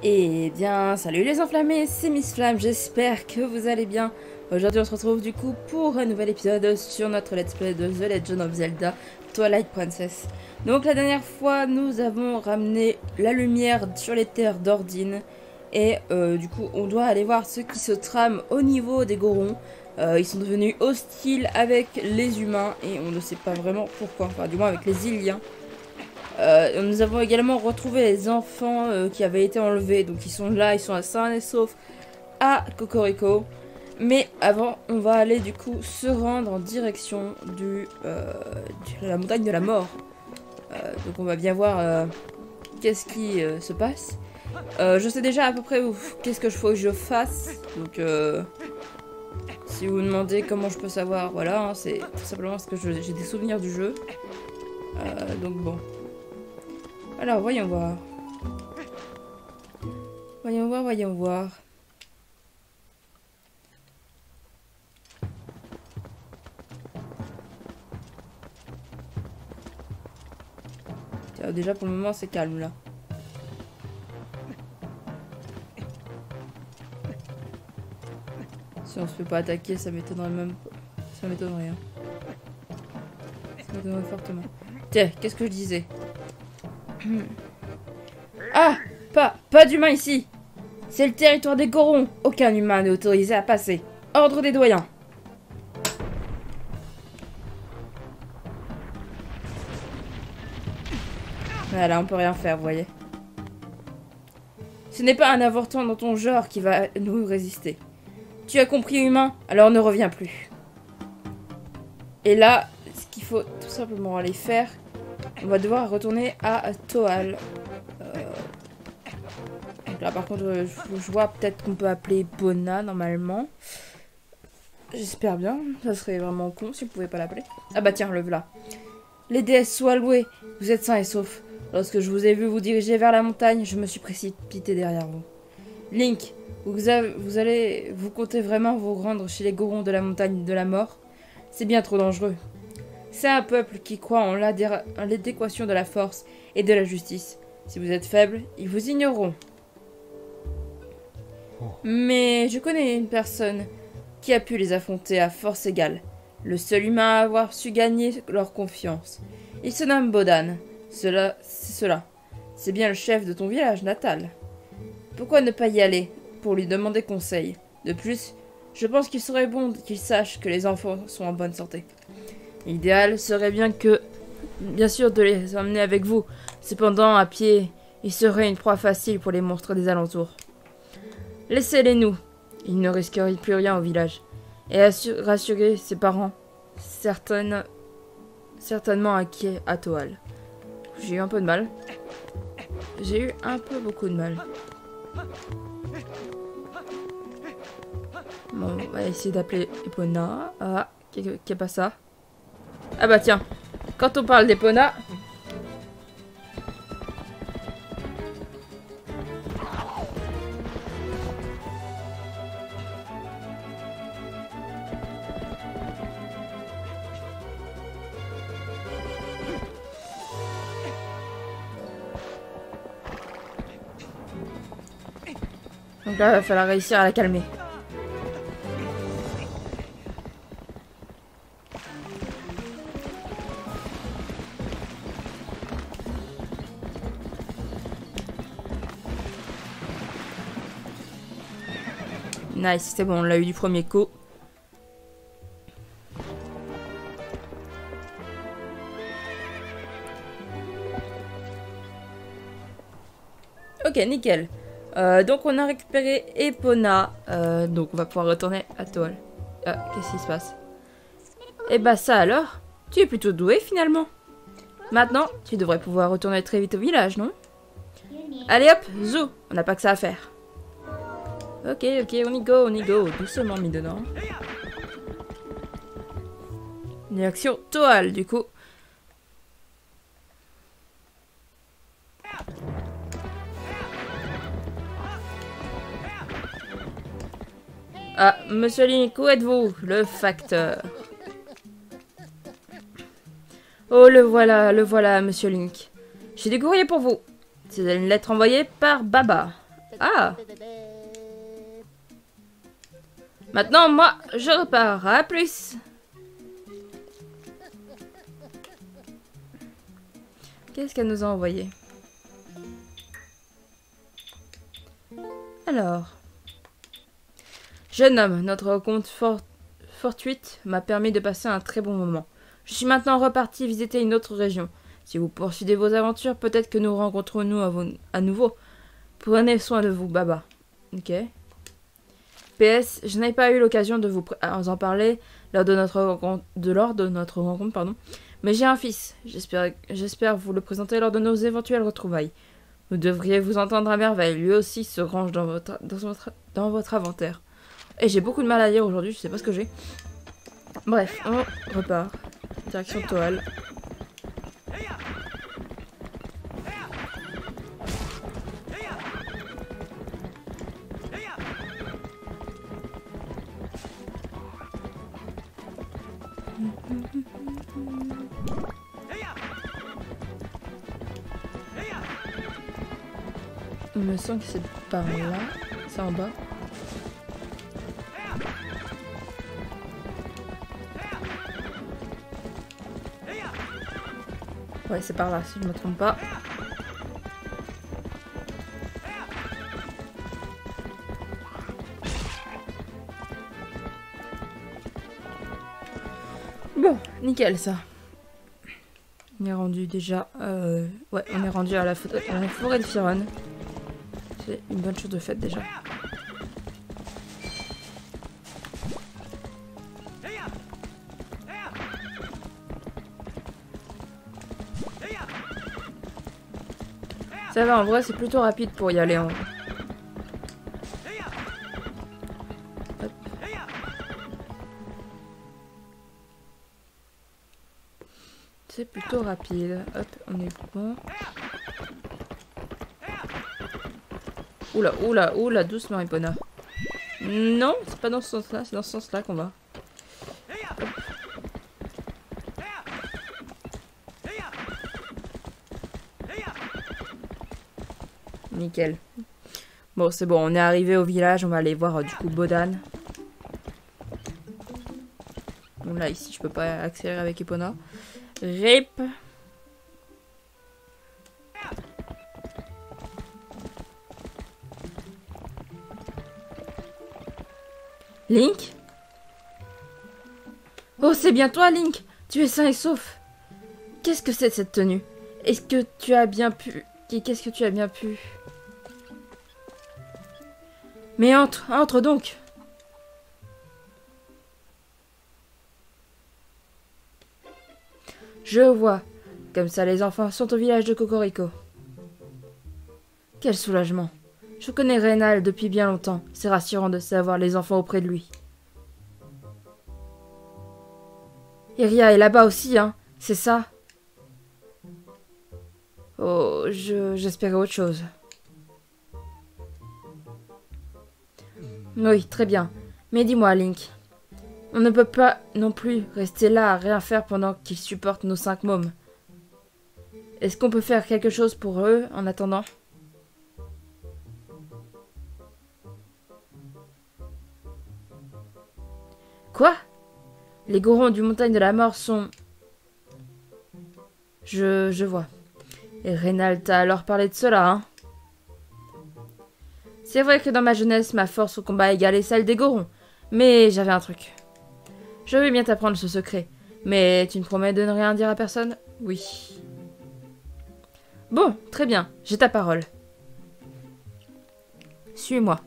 Eh bien, salut les enflammés, c'est Miss Flamme, j'espère que vous allez bien. Aujourd'hui, on se retrouve du coup pour un nouvel épisode sur notre let's play de The Legend of Zelda Twilight Princess. Donc la dernière fois, nous avons ramené la lumière sur les terres d'Ordine. Et du coup, on doit aller voir ce qui se trame au niveau des Gorons. Ils sont devenus hostiles avec les humains et on ne sait pas vraiment pourquoi, enfin du moins avec les Iliens. Nous avons également retrouvé les enfants qui avaient été enlevés. Donc ils sont là, ils sont sains et saufs à Cocorico. Mais avant, on va aller du coup se rendre en direction de la montagne de la mort. Donc on va bien voir qu'est-ce qui se passe. Je sais déjà à peu près qu'est-ce que faut que je fasse. Donc si vous me demandez comment je peux savoir, voilà, hein, c'est tout simplement parce que j'ai des souvenirs du jeu. Donc bon. Alors, voyons voir. Voyons voir, voyons voir. Tiens, déjà, pour le moment, c'est calme, là. Si on se fait pas attaquer, ça m'étonnerait même pas. Ça m'étonnerait, hein. Ça m'étonnerait fortement. Tiens, qu'est-ce que je disais? Ah! Pas d'humains ici! C'est le territoire des Gorons! Aucun humain n'est autorisé à passer. Ordre des doyens! Voilà, on peut rien faire, vous voyez. Ce n'est pas un avorton dans ton genre qui va nous résister. Tu as compris, humain? Alors ne reviens plus. Et là, ce qu'il faut tout simplement aller faire, on va devoir retourner à Toal. Donc là, par contre, je vois peut-être qu'on peut appeler Bona, normalement. J'espère bien. Ça serait vraiment con si on pouvait pas l'appeler. Ah bah tiens, le voilà. Les déesses soient louées. Vous êtes sains et saufs. Lorsque je vous ai vu vous diriger vers la montagne, je me suis précipité derrière vous. Link, vous comptez vraiment vous rendre chez les Gorons de la montagne de la mort? C'est bien trop dangereux. C'est un peuple qui croit en l'adéquation de la force et de la justice. Si vous êtes faible, ils vous ignoreront. Mais je connais une personne qui a pu les affronter à force égale. Le seul humain à avoir su gagner leur confiance. Il se nomme Bodan. C'est cela. C'est bien le chef de ton village natal. Pourquoi ne pas y aller pour lui demander conseil? De plus, je pense qu'il serait bon qu'il sache que les enfants sont en bonne santé. L'idéal serait bien sûr, de les emmener avec vous. Cependant, à pied, il serait une proie facile pour les monstres des alentours. Laissez-les nous. Ils ne risqueraient plus rien au village. Et rassurez ses parents, certainement inquiets à Toal. J'ai eu un peu de mal. J'ai eu un peu beaucoup de mal. Bon, on va essayer d'appeler Epona. Ah, qu'est pas ça? Ah bah tiens, quand on parle d'Epona... Donc là, il va falloir réussir à la calmer. Nice, c'est bon, on l'a eu du premier coup. Ok, nickel. Donc on a récupéré Epona. Donc on va pouvoir retourner à Toal. Ah, qu'est-ce qui se passe? Eh bah ça alors? Tu es plutôt doué finalement. Maintenant, tu devrais pouvoir retourner très vite au village, non? Allez hop, zou, on n'a pas que ça à faire. Ok, on y go. Doucement mis dedans. Direction Toal, du coup. Ah, monsieur Link, où êtes-vous? Le facteur. Oh, le voilà, monsieur Link. J'ai des courriers pour vous. C'est une lettre envoyée par Baba. Ah! Maintenant, moi, je repars. À plus! Qu'est-ce qu'elle nous a envoyé? Alors... Jeune homme, notre rencontre fortuite m'a permis de passer un très bon moment. Je suis maintenant reparti visiter une autre région. Si vous poursuivez vos aventures, peut-être que nous rencontrons-nous à nouveau. Prenez soin de vous, Baba. Ok. PS, je n'ai pas eu l'occasion de vous en parler lors de notre rencontre, pardon. Mais j'ai un fils. J'espère vous le présenter lors de nos éventuelles retrouvailles. Vous devriez vous entendre à merveille. Lui aussi se range dans votre inventaire. Et j'ai beaucoup de mal à lire aujourd'hui, je sais pas ce que j'ai. Bref, on repart. Direction Toal. Il me semble que c'est par là. C'est en bas. Ouais, c'est par là, si je me trompe pas. Bon, nickel ça. On est rendu déjà... Ouais, on est rendu à la forêt de Firon. C'est une bonne chose de faite déjà. Ça va, en vrai, c'est plutôt rapide pour y aller. Hop. C'est plutôt rapide. Hop, on est bon. Oula, oula, oula, doucement, Epona. Non, c'est pas dans ce sens-là, c'est dans ce sens-là qu'on va. Hop. Nickel. Bon, c'est bon, on est arrivé au village, on va aller voir du coup Bodan. Bon, là, ici, je peux pas accélérer avec Epona. RIP. Link? Oh, c'est bien toi, Link! Tu es sain et sauf! Qu'est-ce que c'est cette tenue? Est-ce que tu as bien pu... Qu'est-ce que tu as bien pu... Mais entre donc! Je vois. Comme ça, les enfants sont au village de Cocorico. Quel soulagement. Je connais Reynald depuis bien longtemps. C'est rassurant de savoir les enfants auprès de lui. Iria est là-bas aussi, hein? C'est ça? Oh, j'espérais autre chose. Oui, très bien. Mais dis-moi, Link. On ne peut pas non plus rester là à rien faire pendant qu'ils supportent nos 5 mômes. Est-ce qu'on peut faire quelque chose pour eux en attendant? Quoi? Les Gorons du Montagne de la Mort sont... Je vois. Et Reynald t'a alors parlé de cela, hein? C'est vrai que dans ma jeunesse, ma force au combat égalait celle des Gorons. Mais j'avais un truc. Je vais bien t'apprendre ce secret. Mais tu me promets de ne rien dire à personne? Oui. Bon, très bien. J'ai ta parole. Suis-moi.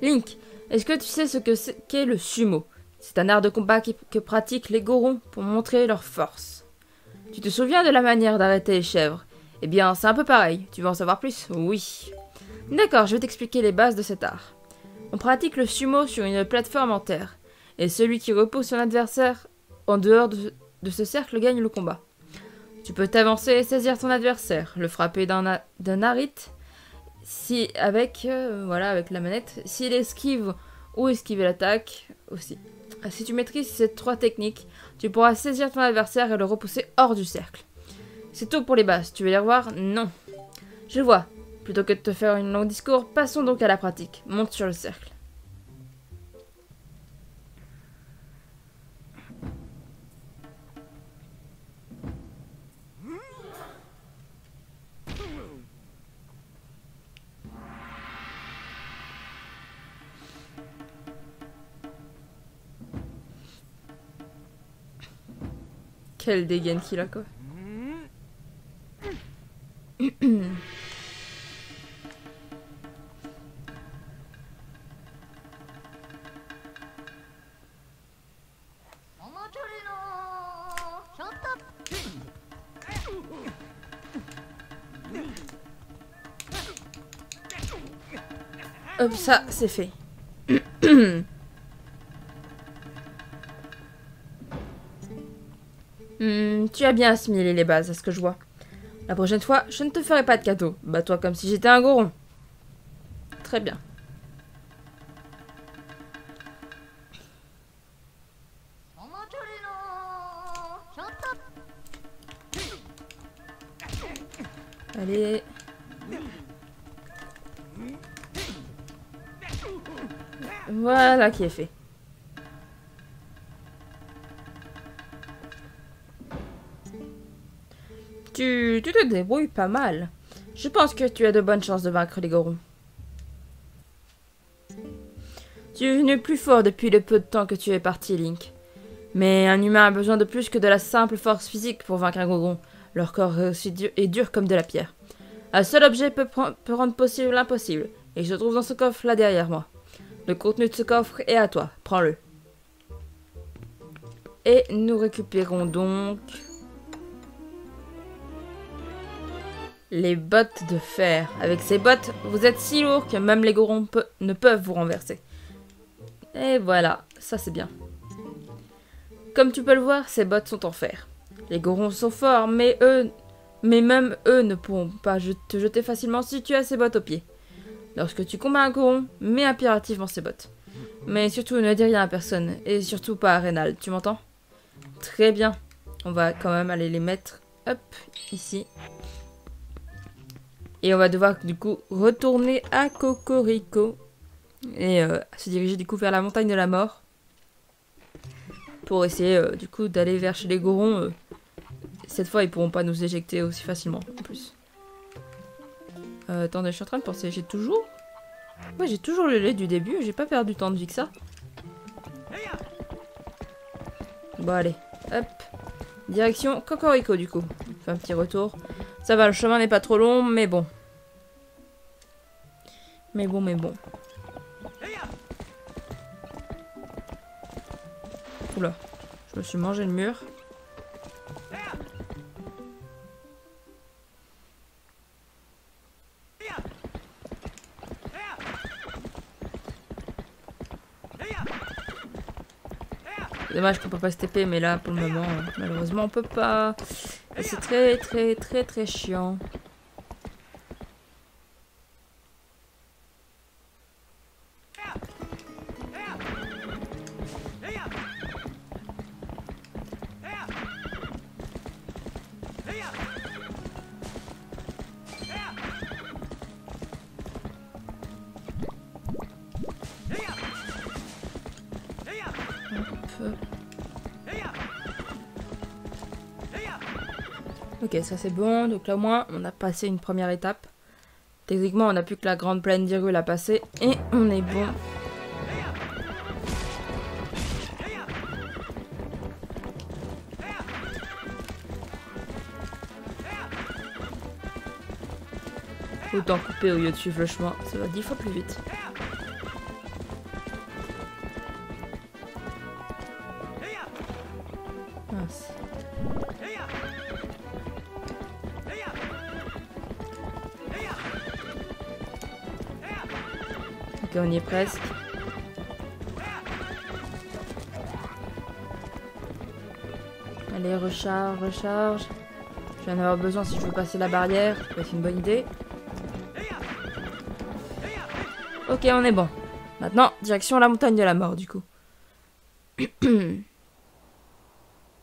Link, est-ce que tu sais ce qu'est le sumo? C'est un art de combat que pratiquent les Gorons pour montrer leur force. Tu te souviens de la manière d'arrêter les chèvres? Eh bien, c'est un peu pareil. Tu veux en savoir plus? Oui. D'accord, je vais t'expliquer les bases de cet art. On pratique le sumo sur une plateforme en terre, et celui qui repousse son adversaire en dehors de ce cercle gagne le combat. Tu peux t'avancer et saisir ton adversaire, le frapper d'un arite, avec la manette, s'il esquive ou esquiver l'attaque aussi. Si tu maîtrises ces 3 techniques, tu pourras saisir ton adversaire et le repousser hors du cercle. C'est tout pour les bases, tu veux les revoir? Non. Je vois. Plutôt que de te faire une longue discours, passons donc à la pratique. Monte sur le cercle. Quelle dégaine qu'il a, quoi. Hop, ça, c'est fait. Tu as bien assimilé les bases, à ce que je vois. La prochaine fois, je ne te ferai pas de cadeau. Bats-toi comme si j'étais un goron. Très bien. Allez. Voilà qui est fait. Tu te débrouilles pas mal. Je pense que tu as de bonnes chances de vaincre les gorons. Tu es devenu plus fort depuis le peu de temps que tu es parti, Link. Mais un humain a besoin de plus que de la simple force physique pour vaincre un goron. Leur corps est dur comme de la pierre. Un seul objet peut rendre possible l'impossible, et il se trouve dans ce coffre là derrière moi. Le contenu de ce coffre est à toi, prends-le. Et nous récupérons donc les bottes de fer. Avec ces bottes, vous êtes si lourd que même les gorons ne peuvent vous renverser. Et voilà, ça c'est bien. Comme tu peux le voir, ces bottes sont en fer. Les gorons sont forts, mais même eux ne pourront pas te jeter facilement si tu as ces bottes aux pieds. Lorsque tu combats un goron, mets impérativement ces bottes. Mais surtout, ne dis rien à personne, et surtout pas à Reynald, tu m'entends? Très bien. On va quand même aller les mettre, hop, ici. Et on va devoir du coup retourner à Cocorico. Et se diriger du coup vers la montagne de la mort. Pour essayer du coup d'aller vers chez les gorons. Cette fois ils pourront pas nous éjecter aussi facilement en plus. Attendez, je suis en train de penser, j'ai toujours... Ouais, j'ai toujours le lait du début, j'ai pas perdu tant de vie que ça. Bon allez, hop. Direction Cocorico du coup. On fait un petit retour. Ça va, le chemin n'est pas trop long, mais bon. Mais bon. Oula, je me suis mangé le mur. Dommage qu'on peut pas se TP, mais là, pour le moment, malheureusement, on peut pas. Et c'est très chiant. Ok, ça c'est bon. Donc là au moins, on a passé une première étape. Techniquement, on n'a plus que la grande plaine d'Hyrule à passer. Et on est bon. Autant couper au lieu de suivre le chemin. Ça va 10 fois plus vite. Mince. Ok, on y est presque. Allez, recharge. Je vais en avoir besoin si je veux passer la barrière. Ça peut être une bonne idée. Ok, on est bon. Maintenant, direction la montagne de la mort, du coup.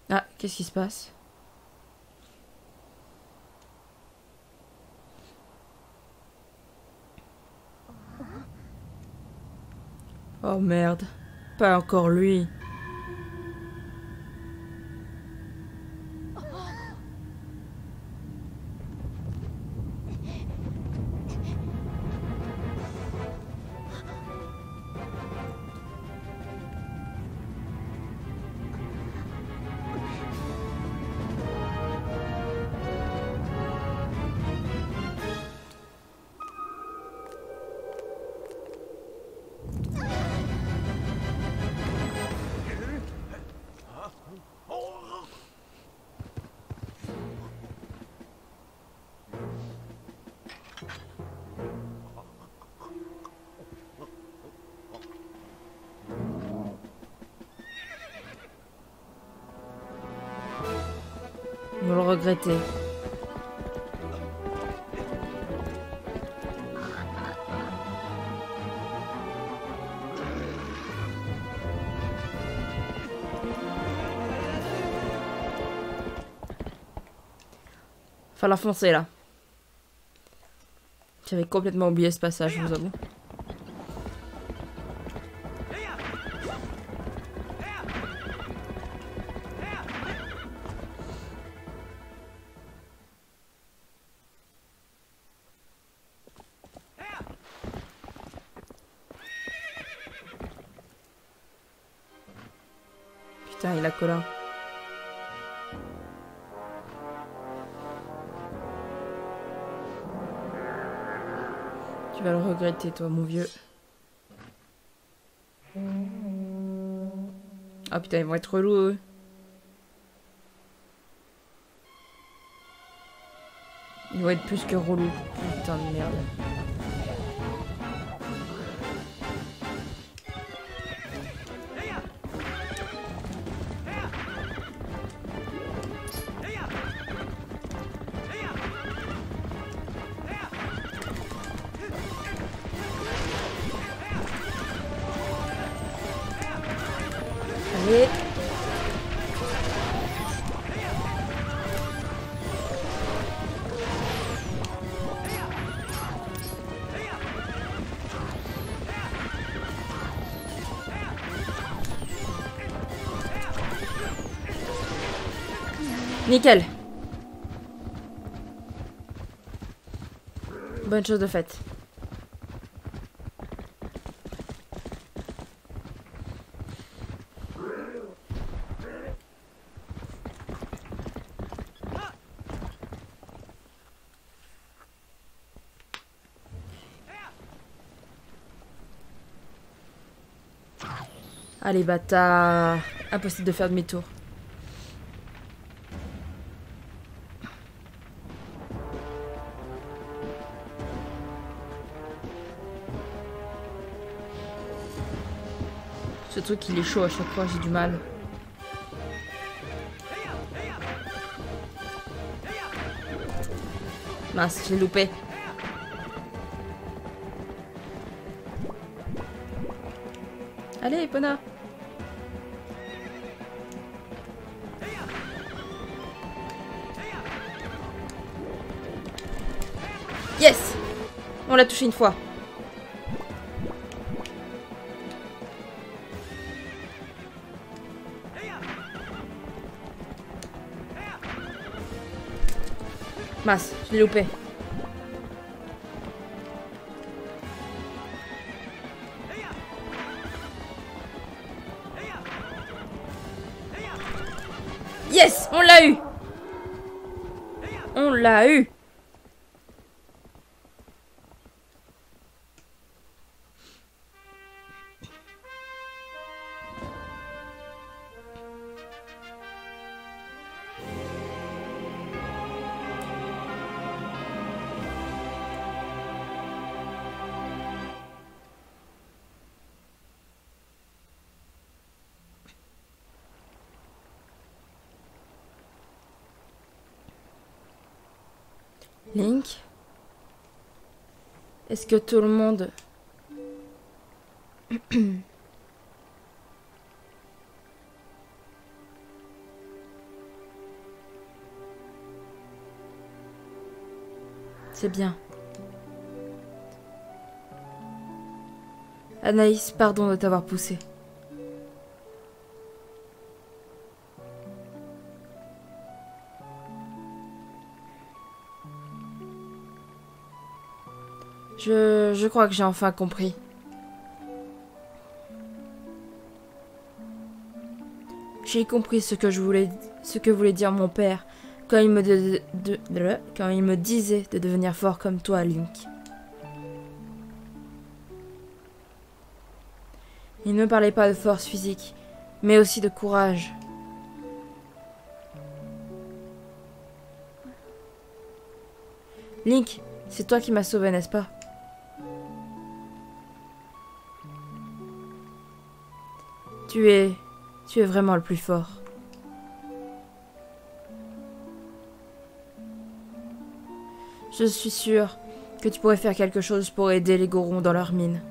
Ah, qu'est-ce qui se passe? Oh merde. Pas encore lui. Vous le regrettez. Falloir foncer là. J'avais complètement oublié ce passage, je vous avoue. Putain, il a Colin. Tu vas le regretter, toi, mon vieux. Ah putain, ils vont être relous, eux. Ils vont être plus que relous. Putain de merde. Allez. Nickel. Bonne chose de faite. Allez, bâtard. Impossible de faire demi-tour. Ce truc, il est chaud à chaque fois, j'ai du mal. Mince, j'ai loupé. Allez, Epona. Yes! On l'a touché une fois. Mince, je l'ai loupé. Yes! On l'a eu! On l'a eu! Link? Est-ce que tout le monde... C'est bien. Anaïs, pardon de t'avoir poussé. Je crois que j'ai enfin compris. J'ai compris ce que voulait dire mon père quand il me disait de devenir fort comme toi, Link. Il ne me parlait pas de force physique, mais aussi de courage. Link, c'est toi qui m'as sauvé, n'est-ce pas? Tu es vraiment le plus fort. Je suis sûre que tu pourrais faire quelque chose pour aider les Gorons dans leur mine.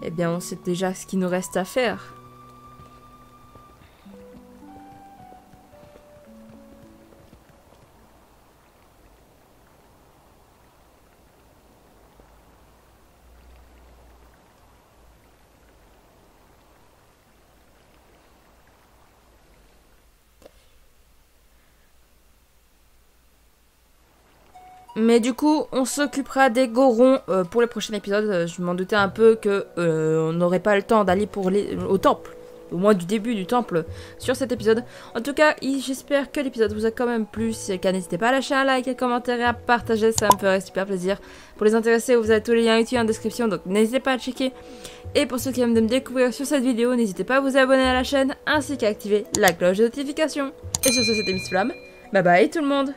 Eh bien, on sait déjà ce qu'il nous reste à faire. Mais du coup, on s'occupera des Gorons pour le prochain épisode. Je m'en doutais un peu que on n'aurait pas le temps d'aller au temple. Au moins du début du temple sur cet épisode. En tout cas, j'espère que l'épisode vous a quand même plu. Si c'est le cas, n'hésitez pas à lâcher un like, un commentaire et à partager. Ça me ferait super plaisir. Pour les intéressés, vous avez tous les liens utiles en description. Donc n'hésitez pas à checker. Et pour ceux qui aiment de me découvrir sur cette vidéo, n'hésitez pas à vous abonner à la chaîne. Ainsi qu'à activer la cloche de notification. Et sur ce, c'était Miss Flamme. Bye bye tout le monde.